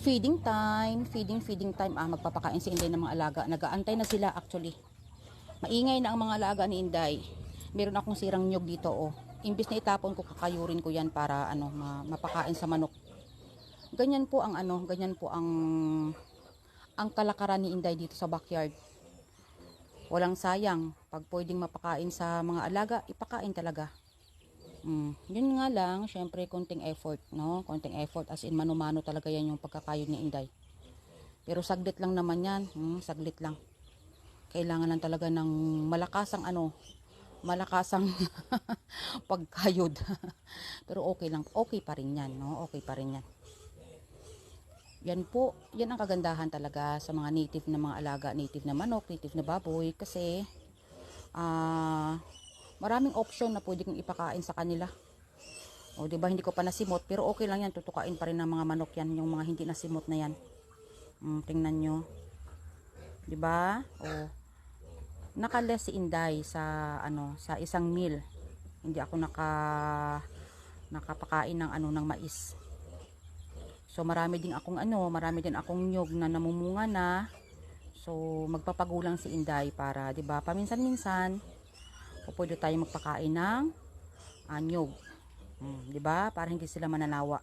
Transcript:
Feeding time. Magpapakain si Inday ng mga alaga. Nag-aantay na sila actually. Maingay na ang mga alaga ni Inday. Meron akong sirang nyug dito, oh. Imbis na itapon ko, kakayurin ko yan para mapakain sa manok. Ganyan po ang kalakaran ni Inday dito sa backyard. Walang sayang. Pag pwedeng mapakain sa mga alaga, ipakain talaga. Yun nga lang, syempre konting effort, no? Konting effort, as in mano-mano talaga yan yung pagkakayod ni Inday. Pero saglit lang naman yan, saglit lang. Kailangan lang talaga ng malakasang pagkayod. Pero okay lang, okay pa rin yan, no? Okay pa rin yan. Yan po, yan ang kagandahan talaga sa mga native na mga alaga, native na manok, native na baboy, kasi maraming option na pwede kong ipakain sa kanila. O, diba, hindi ko pa nasimot, pero okay lang yan, tutukain pa rin ng mga manok yan, yung mga hindi nasimot na yan. Tingnan nyo. Diba? O, nakales si Inday sa isang meal. Hindi ako nakapakain ng ng mais. So marami din akong nyog na namumunga na. So magpapagulang si Inday para, 'di ba, paminsan-minsan pwede tayo magpakain ng nyog. 'Di ba? Para hindi sila mananawa.